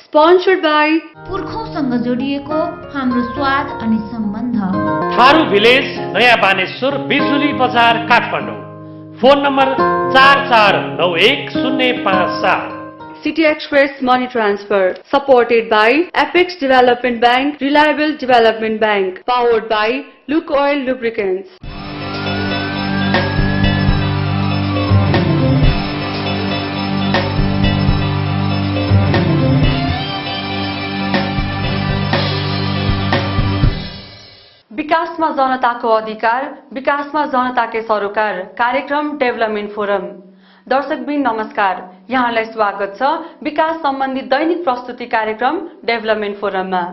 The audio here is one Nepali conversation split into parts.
Sponsored by पुर्खौंसँग जोडिएको हाम्रो स्वाद अनि सम्बन्ध। थारू भिलेज नयाँ बानेश्वर बिजुली बजार Kathmandu. Phone number 44910557। City Express Money Transfer, supported by Apex Development Bank, Reliable Development Bank, powered by Luke Oil Lubricants. विकासमा जनताको अधिकार, विकासमा जनताकै सरोकार कार्यक्रम डेभलपमेन्ट फोरम। दर्शकबिन नमस्कार, यहाँलाई स्वागत छ विकास सम्बन्धी दैनिक प्रस्तुति कार्यक्रम डेभलपमेन्ट फोरममा।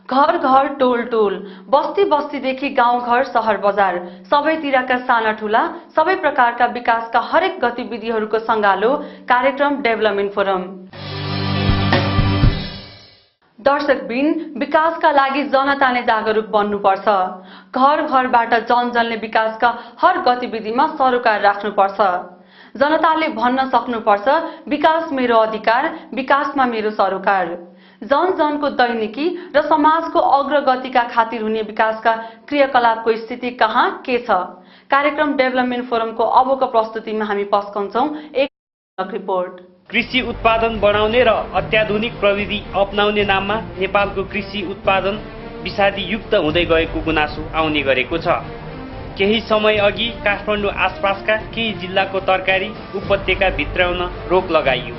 घर घर टोल टोल, बस्ती बस्तीदेखि गाउँ घर सहर बजार सबैतिरका साना ठूला सबै प्रकारका विकासका हरेक गतिविधिहरूको सङ्गालो कार्यक्रम डेभलपमेन्ट फोरम। दर्शकबिन विकासका लागि जनता नै जागरुक बन्नुपर्छ। घर घरबाट जनजनले विकासका हर गतिविधिमा सरोकार राख्नुपर्छ। जनताले भन्न सक्नुपर्छ, विकास मेरो अधिकार, विकासमा मेरो सरोकार। जन जनको दैनिकी र समाजको अग्रगतिका खातिर हुने विकासका क्रियाकलापको स्थिति कहाँ के छ? कार्यक्रम डेभलपमेन्ट फोरमको अबको प्रस्तुतिमा हामी पस्कन्छौं एक रिपोर्ट। कृषि उत्पादन बढाउने र अत्याधुनिक प्रविधि अपनाउने नाममा नेपालको कृषि उत्पादन विषादीयुक्त हुँदै गएको गुनासो आउने गरेको छ। केही समय अघि काठमाडौँ आसपासका केही जिल्लाको तरकारी उपत्यका भित्राउन रोक लगाइयो।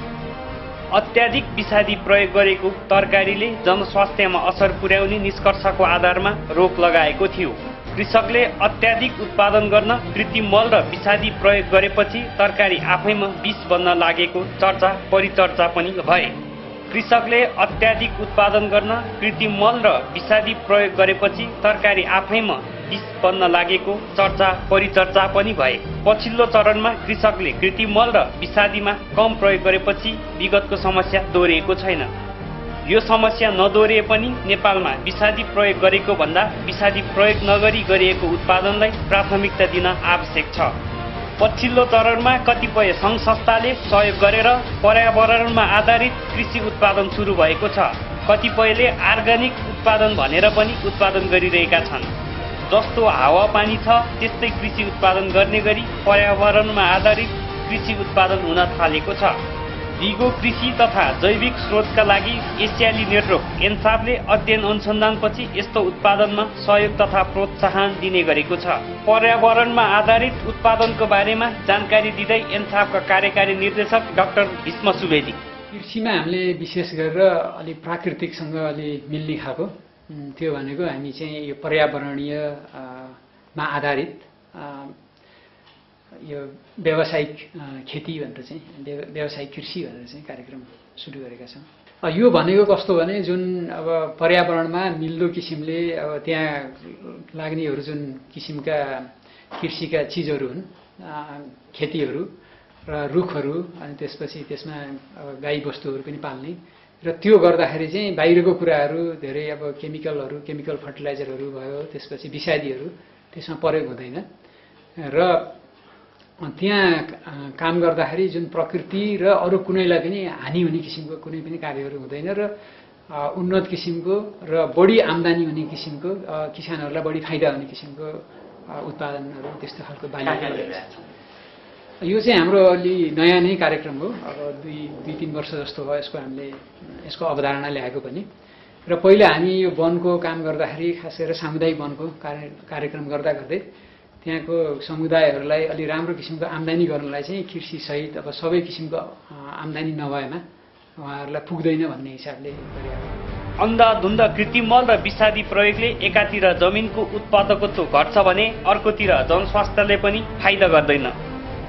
अत्याधिक विषादी प्रयोग गरेको तरकारीले जनस्वास्थ्यमा असर पुर्याउने निष्कर्षको आधारमा रोक लगाएको थियो। कृषकले अत्याधिक उत्पादन गर्न कृत्रिम मल र विषादी प्रयोग गरेपछि तरकारी आफैमा विष बन्न लागेको चर्चा परिचर्चा पनि भए। कृषकले अत्याधिक उत्पादन गर्न कृत्रिम मल र विषादी प्रयोग गरेपछि तरकारी आफैमा विष बन्न लागेको चर्चा परिचर्चा पनि भए। पछिल्लो चरणमा कृषकले कृत्रिम मल र विषादीमा कम प्रयोग गरेपछि विगतको समस्या दोहोरिएको छैन। यो समस्या नदोहोरिए पनि नेपालमा विषादी प्रयोग गरेको भन्दा विषादी प्रयोग नगरी गरिएको उत्पादनलाई प्राथमिकता दिन आवश्यक छ। पछिल्लो चरणमा कतिपय सङ्घ संस्थाले सहयोग गरेर पर्यावरणमा आधारित कृषि उत्पादन सुरु भएको छ। कतिपयले अर्ग्यानिक उत्पादन भनेर पनि उत्पादन गरिरहेका छन्। जस्तो हावापानी छ त्यस्तै कृषि उत्पादन गर्ने गरी पर्यावरणमा आधारित कृषि उत्पादन हुन थालेको छ। दिगो कृषि तथा जैविक स्रोतका लागि एसियाली नेटवर्क एन्साबले अध्ययन अनुसन्धानपछि यस्तो उत्पादनमा सहयोग तथा प्रोत्साहन दिने गरेको छ। पर्यावरणमा आधारित उत्पादनको बारेमा जानकारी दिँदै एन्साबका कार्यकारी निर्देशक डाक्टर भीष्म सुवेदी, कृषिमा हामीले विशेष गरेर अलि प्राकृतिकसँग अलि मिल्ने खालको त्यो भनेको हामी चाहिँ यो पर्यावरणीय मा आधारित यो व्यावसायिक खेती भनेर चाहिँ व्यावसायिक कृषि भनेर चाहिँ कार्यक्रम सुरु गरेका छौँ। यो भनेको कस्तो भने जुन अब पर्यावरणमा मिल्दो किसिमले अब त्यहाँ लाग्नेहरू जुन किसिमका कृषिका चिजहरू हुन्, खेतीहरू र रुखहरू, अनि त्यसपछि त्यसमा अब गाई बस्तुहरू पनि पाल्ने र त्यो गर्दाखेरि चाहिँ बाहिरको कुराहरू धेरै अब केमिकल फर्टिलाइजरहरू भयो, त्यसपछि विषादीहरू त्यसमा प्रयोग हुँदैन र त्यहाँ काम गर्दाखेरि जुन प्रकृति र अरू कुनैलाई पनि हानि हुने किसिमको कुनै पनि कार्यहरू हुँदैन र उन्नत किसिमको र बढी आम्दानी हुने किसिमको किसानहरूलाई बढी फाइदा हुने किसिमको उत्पादनहरू त्यस्तो खालको बानी। यो चाहिँ हाम्रो अलि नयाँ नै कार्यक्रम हो। अब दुई तीन वर्ष जस्तो भयो यसको अवधारणा ल्याएको पनि। र पहिला हामी यो वनको काम गर्दाखेरि खास गरेर सामुदायिक वनको कार्यक्रम गर्दा गर्दै त्यहाँको समुदायहरूलाई अलि राम्रो किसिमको आम्दानी गर्नलाई चाहिँ कृषि सहित अब सबै किसिमको आम्दानी नभएमा उहाँहरूलाई पुग्दैन भन्ने हिसाबले गरिएको। अन्धाधुन्द कृत्रिम मल र विषादी प्रयोगले एकातिर जमिनको उत्पादकत्व घट्छ भने अर्कोतिर जनस्वास्थ्यले पनि फाइदा गर्दैन।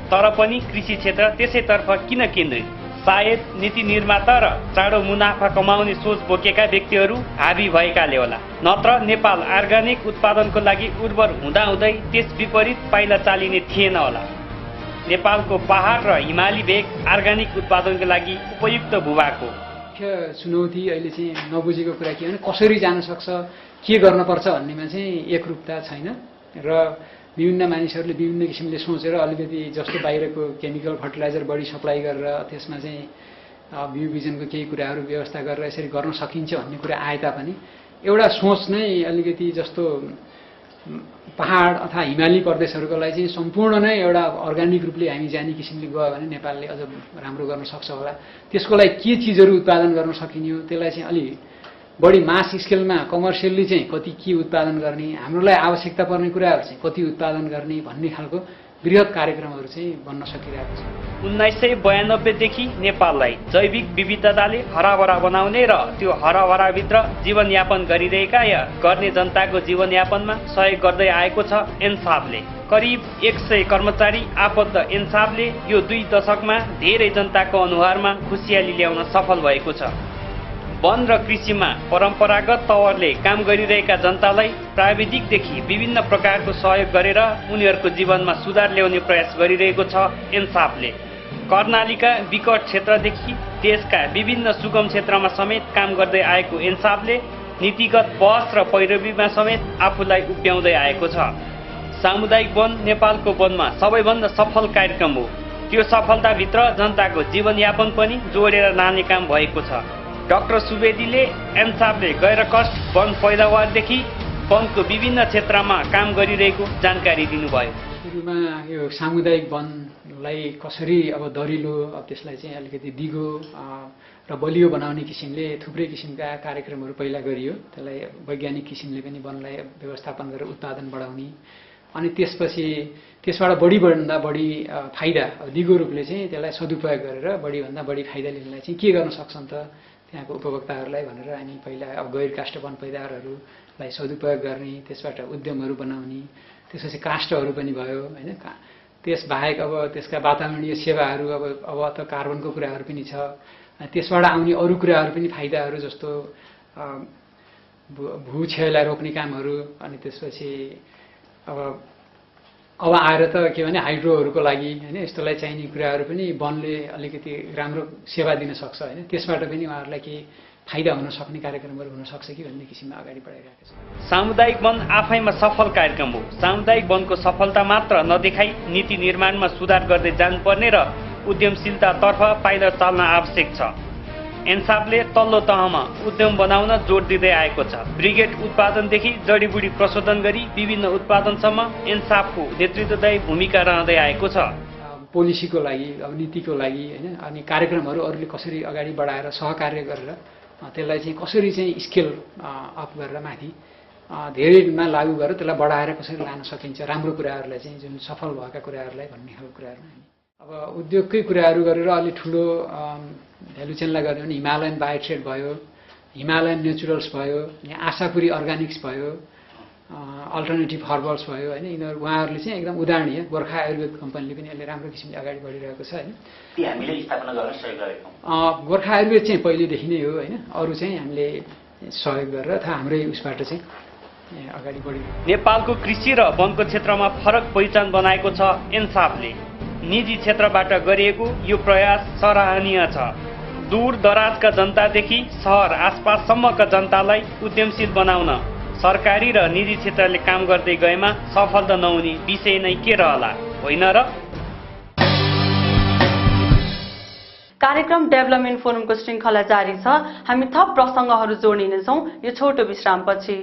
तर पनि कृषि क्षेत्र त्यसैतर्फ किन केन्द्रित? सायद नीति निर्माता र चाँडो मुनाफा कमाउने सोच बोकेका व्यक्तिहरू हाबी भएकाले होला। नत्र नेपाल अर्ग्यानिक उत्पादनको लागि उर्वर हुँदाहुँदै त्यस विपरीत पाइला चालिने थिएन होला। नेपालको पहाड र हिमाली भेग अर्ग्यानिक उत्पादनको लागि उपयुक्त भूभाग हो। मुख्य चुनौती अहिले चाहिँ नबुझेको कुरा के भने कसरी जान सक्छ, के गर्न पर्छ भन्नेमा चाहिँ एकरूपता छैन र विभिन्न मानिसहरूले विभिन्न किसिमले सोचेर अलिकति जस्तो बाहिरको केमिकल फर्टिलाइजर बढी सप्लाई गरेर त्यसमा चाहिँ बिउबिजनको केही कुराहरू व्यवस्था गरेर यसरी गर्न सकिन्छ भन्ने कुरा आए तापनि एउटा सोच नै अलिकति जस्तो पहाड अथवा हिमाली प्रदेशहरूको लागि चाहिँ सम्पूर्ण नै एउटा अर्ग्यानिक रूपले हामी जाने किसिमले गयो भने नेपालले अझ राम्रो गर्न सक्छ होला। त्यसको लागि के चिजहरू उत्पादन गर्न सकिने हो, त्यसलाई चाहिँ अलि बढी मास स्केलमा कमर्सियल्ली चाहिँ कति के उत्पादन गर्ने, हाम्रोलाई आवश्यकता पर्ने कुराहरू चाहिँ कति उत्पादन गर्ने भन्ने खालको वृहत कार्यक्रमहरू चाहिँ बन्न सकिरहेको छ। 1992देखि नेपाललाई जैविक विविधताले हराभरा बनाउने र त्यो हराभराभित्र जीवनयापन गरिरहेका या गर्ने जनताको जीवनयापनमा सहयोग गर्दै आएको छ एन्साबले। करिब 100 कर्मचारी आबद्ध एन्साबले यो 2 दशकमा धेरै जनताको अनुहारमा खुसियाली ल्याउन सफल भएको छ। वन र कृषिमा परम्परागत तवरले काम गरिरहेका जनतालाई प्राविधिकदेखि विभिन्न प्रकारको सहयोग गरेर उनीहरूको जीवनमा सुधार ल्याउने प्रयास गरिरहेको छ एन्साबले। कर्णालीका विकट क्षेत्रदेखि देशका विभिन्न सुगम क्षेत्रमा समेत काम गर्दै आएको एन्साबले नीतिगत बहस र पैरवीमा समेत आफूलाई उभ्याउँदै आएको छ। सामुदायिक वन नेपालको वनमा सबैभन्दा सफल कार्यक्रम हो। त्यो सफलताभित्र जनताको जीवनयापन पनि जोडेर लाने काम भएको छ। डाक्टर सुवेदीले एन्साबले गैर कष्ट वन पैदावारदेखि वनको विभिन्न क्षेत्रमा काम गरिरहेको जानकारी दिनुभयो। सुरुमा यो सामुदायिक वनलाई कसरी अब दरिलो त्यसलाई चाहिँ अलिकति दिगो र बलियो बनाउने किसिमले थुप्रै किसिमका कार्यक्रमहरू पहिला गरियो। त्यसलाई वैज्ञानिक किसिमले पनि वनलाई व्यवस्थापन गरेर उत्पादन बढाउने, अनि त्यसपछि त्यसबाट बढीभन्दा बढी फाइदा दिगो रूपले चाहिँ त्यसलाई सदुपयोग गरेर बढीभन्दा बढी फाइदा लिनलाई चाहिँ के गर्न सक्छन् त त्यहाँको उपभोक्ताहरूलाई भनेर हामी पहिला अब गैर काष्ठ वन पैदावारहरूलाई सदुपयोग गर्ने, त्यसबाट उद्यमहरू बनाउने, त्यसपछि काष्ठहरू पनि भयो होइन। त्यसबाहेक अब त्यसका वातावरणीय सेवाहरू अब त कार्बनको कुराहरू पनि छ। त्यसबाट आउने अरू कुराहरू पनि फाइदाहरू जस्तो भूक्षयलाई रोक्ने कामहरू, अनि त्यसपछि अब आएर त के भने हाइड्रोहरूको लागि होइन यस्तोलाई चाहिने कुराहरू पनि वनले अलिकति राम्रो सेवा दिन सक्छ होइन। त्यसबाट पनि उहाँहरूलाई केही फाइदा हुन सक्ने कार्यक्रमहरू हुन सक्छ कि भन्ने किसिममा अगाडि बढाइरहेको छ। सामुदायिक वन आफैमा सफल कार्यक्रम हो। सामुदायिक वनको सफलता मात्र नदेखाई नीति निर्माणमा सुधार गर्दै जानुपर्ने र उद्यमशीलतातर्फ पाइला चाल्न आवश्यक छ। एन्साबले तल्लो तहमा उद्यम बनाउन जोड दिँदै आएको छ। ब्रिगेड उत्पादनदेखि जडीबुटी प्रशोधन गरी विभिन्न उत्पादनसम्म एन्साबको नेतृत्वदायी भूमिका रहँदै आएको छ। पोलिसीको लागि अब नीतिको लागि होइन, अनि कार्यक्रमहरू अरूले कसरी अगाडि बढाएर सहकार्य गरेर त्यसलाई चाहिँ कसरी चाहिँ स्केल अप गरेर माथि धेरैमा लागू गरेर त्यसलाई बढाएर कसरी लान सकिन्छ राम्रो कुराहरूलाई चाहिँ जुन सफल भएका कुराहरूलाई भन्ने खालको कुराहरू हामी अब उद्योगकै कुराहरू गरेर अलि ठुलो भ्यालु चेनलाई गर्यो भने हिमालयन बायोट्रेड भयो, हिमालयन नेचुरल्स भयो, यहाँ आशापुरी अर्गानिक्स भयो, अल्टरनेटिभ हर्बल्स भयो होइन। यिनीहरू उहाँहरूले चाहिँ एकदम उदाहरणीय गोर्खा आयुर्वेद कम्पनीले पनि यसले राम्रो किसिमले अगाडि बढिरहेको छ होइन। गोर्खा आयुर्वेद चाहिँ पहिलेदेखि नै हो होइन, अरू चाहिँ हामीले सहयोग गरेर अथवा हाम्रै उसबाट चाहिँ अगाडि बढिरहेको। नेपालको कृषि र वनको क्षेत्रमा फरक पहिचान बनाएको छ एन्साबले। निजी क्षेत्रबाट गरिएको यो प्रयास सराहनीय छ। दूर दराजका जनतादेखि सहर आसपाससम्मका जनतालाई उद्यमशील बनाउन सरकारी र निजी क्षेत्रले काम गर्दै गएमा सफलता नहुने विषय नै के रहला, होइन र? कार्यक्रम डेभलपमेन्ट फोरमको श्रृङ्खला जारी छ। हामी थप प्रसङ्गहरू जोडिनेछौँ यो छोटो विश्रामपछि।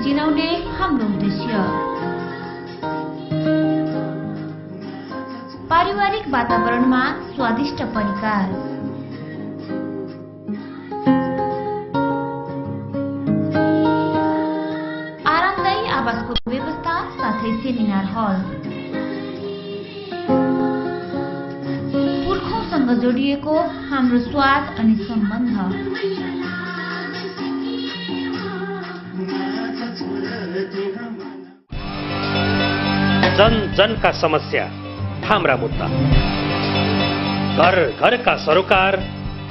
चिनाउने हाम्रो उद्देश्य पारिवारिक वातावरणमा स्वादिष्ट परिकार, आरामदायी आवासको व्यवस्था साथै सेमिनार हल, पुर्खौँसँग जोडिएको हाम्रो स्वाद अनि सम्बन्ध, जन जनका समस्या हाम्रा मुद्दा, घर घरका सरोकार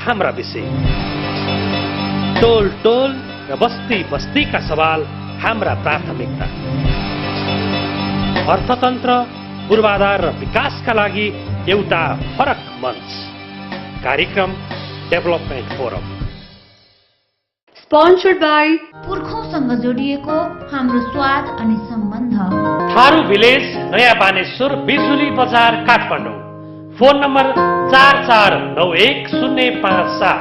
हाम्रा विषय, टोल टोल र बस्ती बस्तीका सवाल हाम्रा प्राथमिकता, अर्थतन्त्र पूर्वाधार र विकासका लागि एउटा फरक मञ्च। कार्यक्रम डेभलपमेन्ट फोरम। Sponsored by पुर्खौँसँग जोडिएको हाम्रो स्वाद अनि सम्बन्ध। थारू भिलेज, नयाँ बानेश्वर, बिजुली बजार, Kathmandu. Phone number 44910557।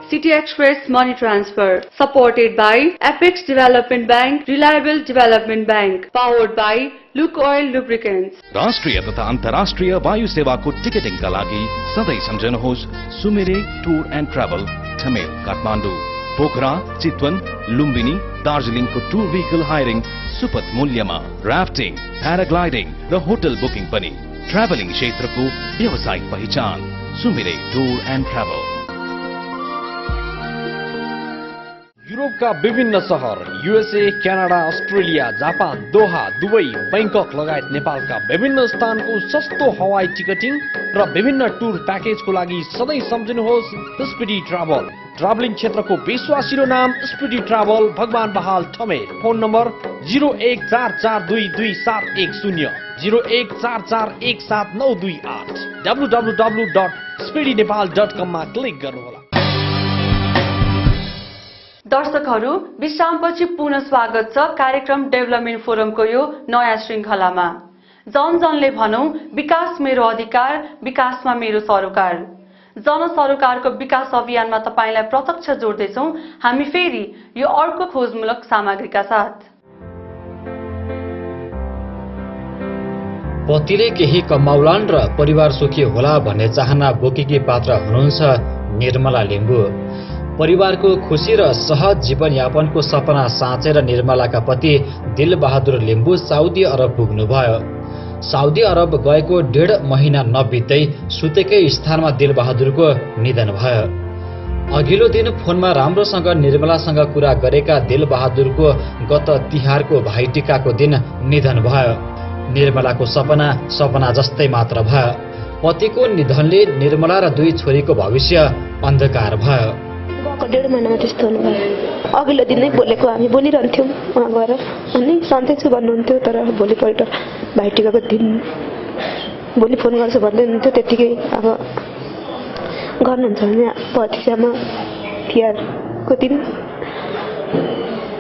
City Express Money Transfer, supported by Apex Development Bank, Reliable Development Bank, powered by Luke Oil Lubricants. राष्ट्रिय तथा अन्तर्राष्ट्रिय वायु सेवाको टिकटिङका लागि सधैँ सम्झनुहोस् Sumire tour and travel, Thamel, Kathmandu, Pokhara, Chitwan, Lumbini, दार्जिलिङको टुर भेहिकल हायरिङ सुपथ मूल्यमा, राफ्टिङ, प्याराग्लाइडिङ र होटल बुकिङ पनि। ट्राभलिङ क्षेत्रको व्यावसायिक पहिचान सुमिरे टुर एन्ड ट्राभल। युरोपका विभिन्न सहर, USA, Canada, Australia, Japan, Doha, Dubai, Bangkok लगायत नेपालका विभिन्न स्थानको सस्तो हवाई टिकटिङ र विभिन्न टुर प्याकेजको लागि सधैँ सम्झनुहोस् स्पिडी ट्राभल। ट्राभलिङ क्षेत्रको विश्वासिलो नाम स्पिडी ट्राभल, भगवान बहाल, ठमेल। फोन नम्बर 0144222710, 0144179228, www.speedynepal.com मा क्लिक गर्नुहोला। दर्शकहरू, विश्रामपछि पुनः स्वागत छ कार्यक्रम डेभलपमेन्ट फोरमको यो नयाँ श्रृङ्खलामा। जनजनले भनौं विकास मेरो अधिकार, विकासमा मेरो सरोकार। जनसरोकारको विकास अभियानमा तपाईलाई प्रत्यक्ष जोड्दैछौं हामी फेरि यो अर्को खोजमूलक सामग्रीका साथ। पतिले केही कमाउलान् र परिवार सुखी होला भन्ने चाहना बोकेकी पात्र हुनुहुन्छ निर्मला लिम्बू। परिवारको खुशी र सहज जीवनयापनको सपना साँचेर निर्मलाका पति दिलबहादुर लिम्बू साउदी अरब पुग्नुभयो। साउदी अरब गएको 1.5 महिना नबित्दै सुतेकै स्थानमा दिलबहादुरको निधन भयो। अघिल्लो दिन फोनमा राम्रोसँग निर्मलासँग कुरा गरेका दिलबहादुरको गत तिहारको भाइटिकाको दिन निधन भयो। निर्मलाको सपना जस्तै मात्र भयो। पतिको निधनले निर्मला र 2 छोरीको भविष्य अन्धकार भयो। गएको 1.5 महिनामा त्यस्तो हुनुभयो। अघिल्लो दिन नै बोलेको, हामी बोलिरहन्थ्यौँ उहाँ गएर, अनि सन्चै छु भन्नुहुन्थ्यो। तर भोलिपल्ट भाइटिकाको दिन भोलि फोन गर्छु भन्दै हुनुहुन्थ्यो। त्यतिकै अब गर्नुहुन्छ भने पतिसामा तिहारको दिन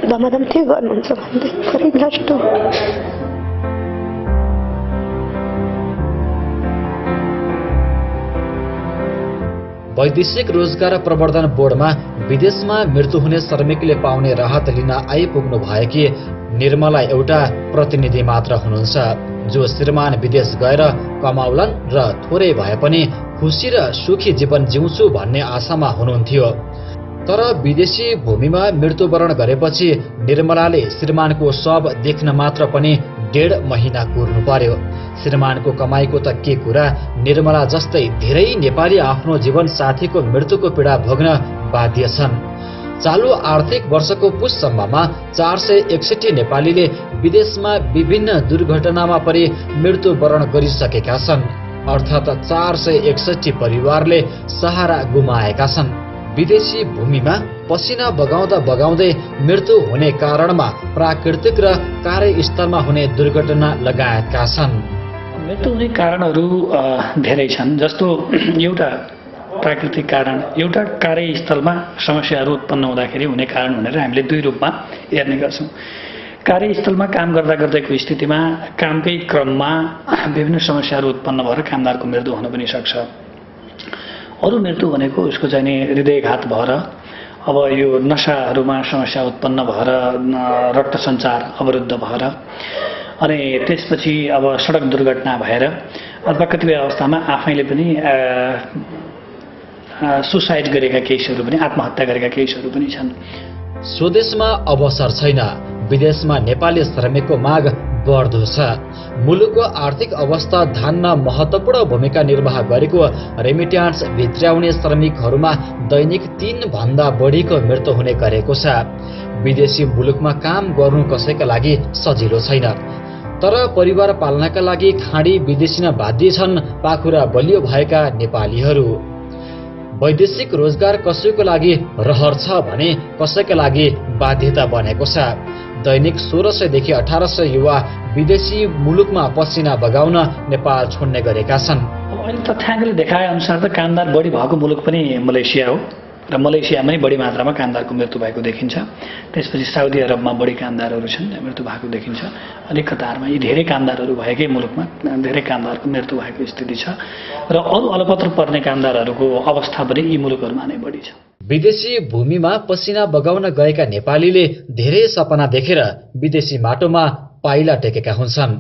धमाधम थियो गर्नुहुन्छ भन्दै खरै लास्ट। वैदेशिक रोजगार प्रवर्धन बोर्डमा विदेशमा मृत्यु हुने श्रमिकले पाउने राहत लिन आइपुग्नु भएकी निर्मला एउटा प्रतिनिधि मात्र हुनुहुन्छ जो श्रीमान विदेश गएर कमाउलान् र थोरै भए पनि खुशी र सुखी जीवन जिउँछु भन्ने आशामा हुनुहुन्थ्यो। तर विदेशी भूमिमा मृत्युवरण गरेपछि निर्मलाले श्रीमानको शव देख्न मात्र पनि 1.5 महिना कुर्नु पर्यो। श्रीमानको कमाईको त के कुरा, निर्मला जस्तै धेरै नेपाली आफ्नो जीवन साथीको मृत्युको पीडा भोग्न बाध्य छन्। चालु आर्थिक वर्षको पुससम्ममा 461 नेपालीले विदेशमा विभिन्न दुर्घटनामा परि मृत्युवरण गरिसकेका छन्। अर्थात् 461 परिवारले सहारा गुमाएका छन्। विदेशी भूमिमा पसिना बगाउँदै मृत्यु हुने कारणमा प्राकृतिक र कार्यस्थलमा हुने दुर्घटना लगायतका छन्। मृत्यु हुने कारणहरू धेरै छन्। जस्तो एउटा प्राकृतिक कारण, एउटा कार्यस्थलमा समस्याहरू उत्पन्न हुँदाखेरि हुने कारण भनेर हामीले 2 रूपमा हेर्ने गर्छौँ। कार्यस्थलमा काम गर्दाको स्थितिमा कामकै क्रममा विभिन्न समस्याहरू उत्पन्न भएर कामदारको मृत्यु हुन पनि सक्छ। अरू मृत्यु भनेको उसको चाहिँ हृदयघात भएर, अब यो नशाहरूमा समस्या उत्पन्न भएर, रक्त सञ्चार अवरुद्ध भएर, अनि त्यसपछि अब सडक दुर्घटना भएर, अथवा कतिपय अवस्थामा आफैले पनि सुसाइड गरेका केसहरू पनि, आत्महत्या गरेका केसहरू पनि छन्। स्वदेशमा अवसर छैन, विदेशमा नेपाली श्रमिकको माग बढ्दो छ। मुलुकको आर्थिक अवस्था धान्न महत्त्वपूर्ण भूमिका निर्वाह गरेको रेमिट्यान्स भित्र्याउने श्रमिकहरूमा दैनिक 3 भन्दा बढीको मृत्यु हुने गरेको छ। विदेशी मुलुकमा काम गर्नु कसैका लागि सजिलो छैन, तर परिवार पाल्नका लागि खाडी विदेशिन बाध्य छन् पाखुरा बलियो भएका नेपालीहरू। वैदेशिक रोजगार कसैको लागि रहर छ भने कसैका लागि बाध्यता बनेको छ। दैनिक 1600 देखि 1800 युवा विदेशी मुलुकमा पसिना बगाउन नेपाल छोड्ने गरेका छन्। अब अहिले तथ्याङ्कले देखाए अनुसार त कामदार बढी भएको मुलुक पनि मलेसिया हो र मलेसियामै बढी मात्रामा कामदारको मृत्यु भएको देखिन्छ। त्यसपछि साउदी अरबमा बढी कामदारहरू छन् मृत्यु भएको देखिन्छ। अनि कतारमा यी धेरै कामदारहरू भएकै मुलुकमा धेरै कामदारको मृत्यु भएको स्थिति छ र अरू अलपत्र पर्ने कामदारहरूको अवस्था पनि यी मुलुकहरूमा नै बढी छ। विदेशी भूमिमा पसिना बगाउन गएका नेपालीले धेरै सपना देखेर विदेशी माटोमा पाइला टेकेका हुन्छन्।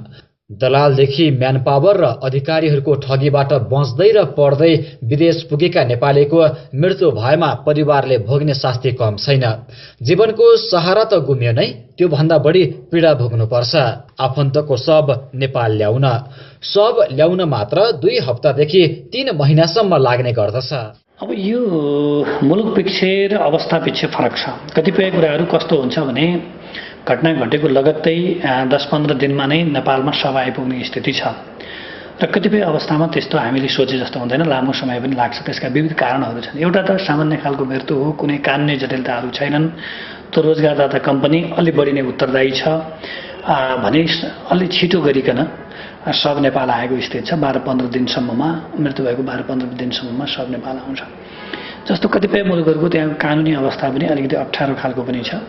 दलालदेखि म्यानपावर र अधिकारीहरूको ठगीबाट बच्दै र पढ्दै विदेश पुगेका नेपालीको मृत्यु भएमा परिवारले भोग्ने शास्ति कम छैन। जीवनको सहारा त गुम्यो नै, त्यो भन्दा बढी पीडा भोग्नुपर्छ। आफन्तको शव नेपाल ल्याउन, शव ल्याउन मात्र 2 हप्तादेखि 3 महिनासम्म लाग्ने गर्दछ। अब यो मुलुक पिच्छे र अवस्था पिच्छे फरक छ। कतिपय कुराहरू कस्तो हुन्छ भने घटना घटेको लगत्तै 10-15 दिनमा नै नेपालमा शव आइपुग्ने स्थिति छ र कतिपय अवस्थामा त्यस्तो हामीले सोचे जस्तो हुँदैन, लामो समय पनि लाग्छ। त्यसका विविध कारणहरू छन्। एउटा त सामान्य खालको मृत्यु हो, कुनै कानुनी जटिलताहरू छैनन्, त्यो रोजगारदाता कम्पनी अलि बढी नै उत्तरदायी छ भने अलि छिटो गरिकन शव नेपाल आएको स्थिति छ। 12-15 दिनसम्ममा मृत्यु भएको 12-15 दिनसम्ममा शव नेपाल आउँछ। जस्तो कतिपय मुलुकहरूको त्यहाँ कानुनी अवस्था पनि अलिकति अप्ठ्यारो खालको पनि छ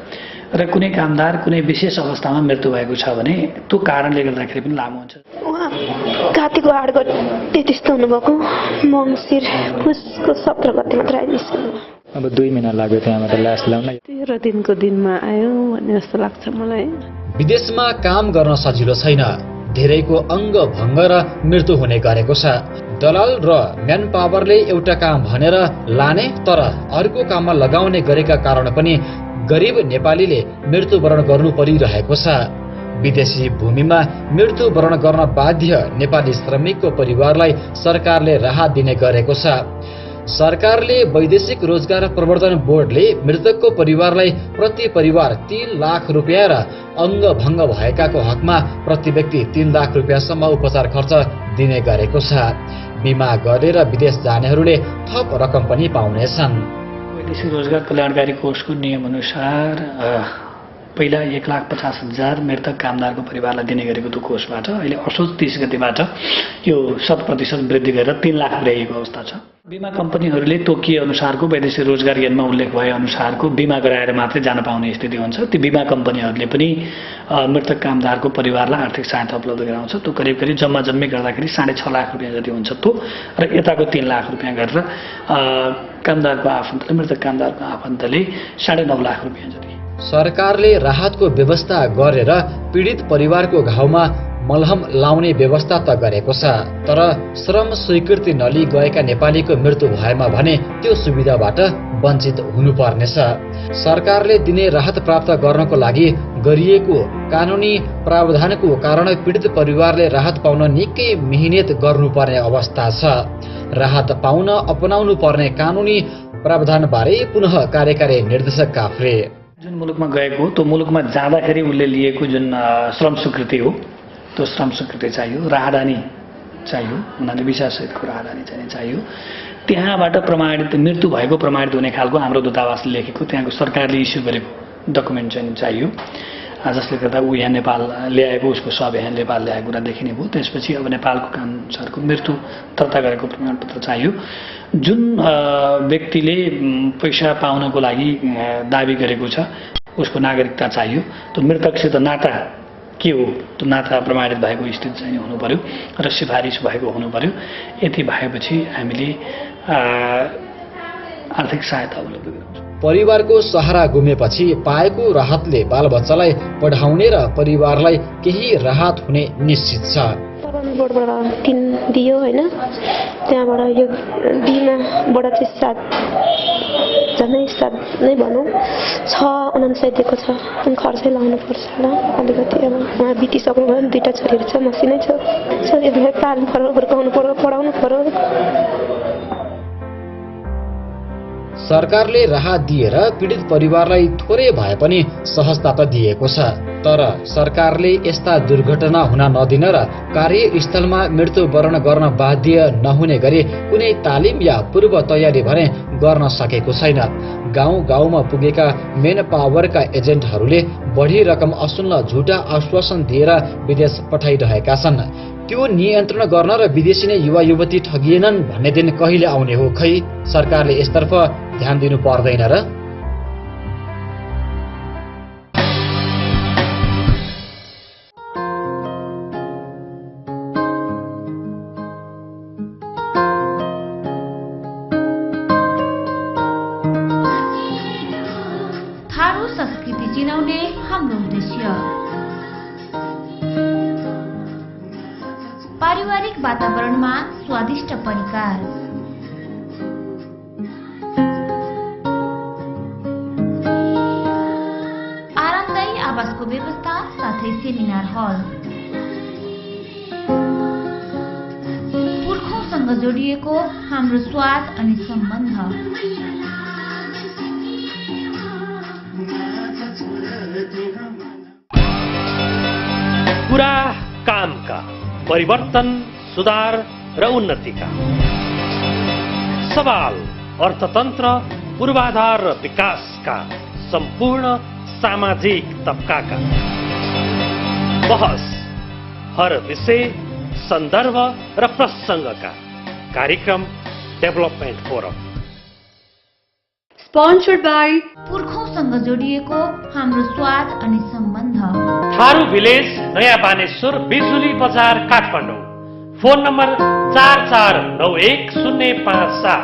र कुनै कामदार कुनै विशेष अवस्थामा मृत्यु भएको छ भने त्यो कारणले गर्दाखेरि पनि लामो हुन्छ। कातिको 8 गते त्यस्तो हुनुभएको, मङ्सिर पुसको 17 गते मात्र आइसक्यो। अब 2 महिना लाग्यो त्यहाँबाट लास ल्याउन। 13 दिनको दिनमा आयो भन्ने जस्तो लाग्छ मलाई। विदेशमा काम गर्न सजिलो छैन, धेरैको अङ्ग भङ्ग र मृत्यु हुने गरेको छ। दलाल र म्यान पावरले एउटा काम भनेर लाने तर अर्को काममा लगाउने गरेका कारण पनि गरिब नेपालीले मृत्युवरण गर्नु परिरहेको छ। विदेशी भूमिमा मृत्युवरण गर्न बाध्य नेपाली श्रमिकको परिवारलाई सरकारले राहत दिने गरेको छ। सरकारले वैदेशिक रोजगार प्रवर्धन बोर्डले मृतकको परिवारलाई प्रति परिवार 3 लाख रुपियाँ र अङ्ग भङ्ग भएकाको हकमा प्रति व्यक्ति 3 लाख रुपियाँसम्म उपचार खर्च दिने गरेको छ। बिमा गरेर विदेश जानेहरूले थप रकम पनि पाउनेछन्। वैदेशिक रोजगार कल्याणकारी कोषको नियम अनुसार पहिला 1,50,000 मृतक कामदारको परिवारलाई दिने गरेको त्यो कोषबाट अहिले असोज 30 गतिबाट यो 100% वृद्धि गरेर 3 लाख पुर्याइएको अवस्था छ। बिमा कम्पनीहरूले तोकिए अनुसारको वैदेशिक रोजगार ऐनमा उल्लेख भए अनुसारको बिमा गराएर मात्रै जान पाउने स्थिति हुन्छ। ती बिमा कम्पनीहरूले पनि मृतक कामदारको परिवारलाई आर्थिक सहायता उपलब्ध गराउँछ। त्यो करिब जम्मा जम्मी गर्दाखेरि 6.5 लाख रुपियाँ जति हुन्छ त्यो, र यताको 3 लाख रुपियाँ गरेर कामदारको आफन्तले मृतक कामदारको आफन्तले 9.5 लाख रुपियाँ जति। सरकारले राहतको व्यवस्था गरेर पीडित परिवारको घाउमा मलहम लाउने व्यवस्था त गरेको छ, तर श्रम स्वीकृति नलिई गएका नेपालीको मृत्यु भएमा भने त्यो सुविधाबाट वञ्चित हुनुपर्नेछ। सरकारले दिने राहत प्राप्त गर्नको लागि गरिएको कानुनी प्रावधानको कारण पीडित परिवारले राहत पाउन निकै मेहनत गर्नुपर्ने अवस्था छ। राहत पाउन अपनाउनु पर्ने कानुनी प्रावधानबारे पुनः कार्यकारी निर्देशक काफ्रे जुन मुलुकमा गएको त्यो मुलुकमा जाँदाखेरि उसले लिएको जुन श्रम स्वीकृति हो त्यो श्रम स्वीकृति चाहियो, राहदानी चाहियो, उनीहरूले विशासहितको राहदानी चाहियो। त्यहाँबाट प्रमाणित मृत्यु भएको प्रमाणित हुने खालको हाम्रो दूतावासले लेखेको त्यहाँको सरकारले इस्यु गरेको डकुमेन्ट चाहिँ चाहियो, जसले गर्दा ऊ यहाँ नेपाल ल्याएको उसको सब यहाँ नेपाल ल्याएको कुरा देखिने भयो। त्यसपछि अब नेपालको कानुनअनुसारको मृत्यु दर्ता गरेको प्रमाणपत्र चाहियो। जुन व्यक्तिले पैसा पाउनको लागि दाबी गरेको छ उसको नागरिकता चाहियो। त्यो मृतकसित नाता के हो त्यो नाता प्रमाणित भएको स्थिति चाहिँ हुनु पर्यो र सिफारिस भएको हुनु पर्यो। यति भएपछि हामीले आर्थिक सहायता उपलब्ध गराउँछौँ। परिवारको सहारा गुमेपछि पाएको राहतले बालबच्चालाई पढाउने र परिवारलाई केही राहत हुने निश्चित छ। बोर्डबाट 3 दियो होइन, त्यहाँबाट यो बिमाबाट चाहिँ 7 नै भनौँ 6,59 दिएको छ। अनि खर्चै लाउनु पर्छ होला अलिकति। अब उहाँ बितिसक्नु भयो, 2टा छोरीहरू छ, मसिनै छ। छोरीहरूलाई पाल्नु पर्यो, हुर्काउनु पर्यो, पढाउनु पर्यो। सरकारले राहत दिएर पीडित परिवारलाई थोरै भए पनि सहजता त दिएको छ, तर सरकारले यस्ता दुर्घटना हुन नदिन र कार्यस्थलमा मृत्युवरण गर्न बाध्य नहुने गरी कुनै तालिम या पूर्व तयारी भने गर्न सकेको छैन। गाउँ गाउँमा पुगेका मेन पावरका एजेन्टहरूले बढी रकम असुल्न झुटा आश्वासन दिएर विदेश पठाइरहेका छन्। त्यो नियन्त्रण गर्न र विदेशी नै युवा युवती ठगिएनन् भन्ने दिन कहिले आउने हो खै? सरकारले यसतर्फ ध्यान दिनु पर्दैन र? थारू संस्कृति चिनाउने हाम्रो उद्देश्य पारिवारिक वातावरणमा स्वादिष्ट परिकार, आरामदायी आवासको व्यवस्था साथै सेमिनार हल, पुर्खौँसँग जोडिएको हाम्रो स्वाद अनि सम्बन्ध, कुरा कामका, परिवर्तन, सुधार र उन्नतिका, सवाल अर्थतन्त्र, पूर्वाधार र विकासका, सम्पूर्ण सामाजिक तबकाका, बहस हर विषय, सन्दर्भ र प्रसङ्गका कार्यक्रम डेभलपमेन्ट फोरम। स्पोन्सर्ड बाई पुर्खौँसँग जोडिएको हाम्रो स्वाद अनि सम्बन्ध, थारू भिलेज, नयाँ बानेश्वर, बिजुली बजार, Kathmandu. Phone number 44910557।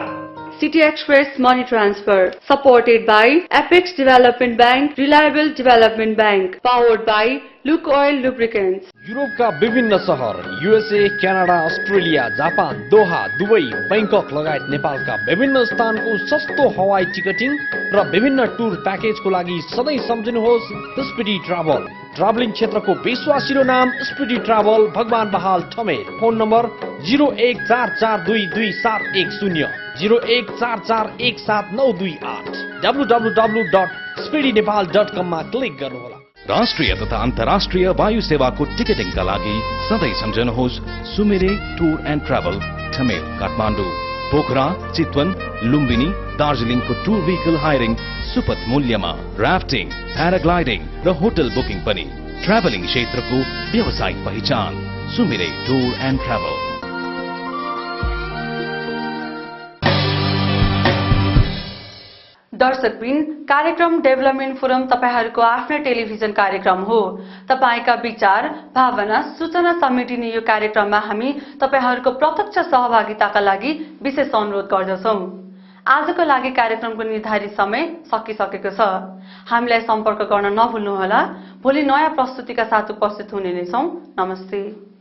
City Express Money Transfer, supported by Apex Development Bank, Reliable Development Bank, powered by Luke Oil Lubricants. युरोपका विभिन्न सहर, USA, Canada, Australia, Japan, Doha, Dubai, Bangkok लगायत नेपालका विभिन्न स्थानको सस्तो हवाई टिकटिङ र विभिन्न टुर प्याकेजको लागि सधैँ सम्झिनुहोस् स्पिडी ट्राभल। ट्राभलिङ क्षेत्रको विश्वासिलो नाम स्पिडी ट्राभल, भगवान बहाल ठमेल। फोन नम्बर 0144227110, 0144179228, www.speedynepal.com मा क्लिक गर्नुहोला। राष्ट्रिय तथा अन्तर्राष्ट्रिय वायु सेवाको टिकटिङका लागि सधैँ सम्झनुहोस् Sumire tour and travel, Thamel, Kathmandu. Pokhara, Chitwan, Lumbini, दार्जिलिङको टुर भेहिकल हायरिङ सुपथ मूल्यमा, राफ्टिङ, प्याराग्लाइडिङ र होटल बुकिङ पनि। ट्राभलिङ क्षेत्रको व्यावसायिक पहिचान सुमिरे टुर एन्ड ट्राभल। दर्शकबिन, कार्यक्रम डेभलपमेन्ट फोरम तपाईहरूको आफ्नै टेलिभिजन कार्यक्रम हो। तपाईका विचार, भावना, सूचना समेटिने यो कार्यक्रममा हामी तपाईहरूको प्रत्यक्ष सहभागिताका लागि विशेष अनुरोध गर्दछौं। आजको लागि कार्यक्रमको निर्धारित समय सकिसकेको छ। हामीलाई सम्पर्क गर्न नभुल्नुहोला। भोलि नयाँ प्रस्तुतिका साथ उपस्थित हुने नै छौं। नमस्ते।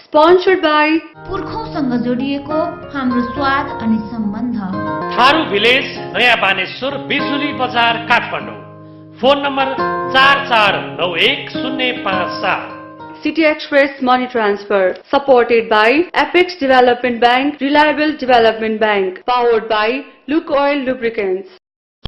स्पोन्सर्ड बाई पुर्खौँसँग जोडिएको हाम्रो स्वाद अनि सम्बन्ध, थारू भिलेज, नयाँ बानेश्वर, बिजुली बजार, Kathmandu. Phone number 44910557। City Express Money Transfer, supported by Apex Development Bank, Reliable Development Bank, powered by Luke Oil Lubricants.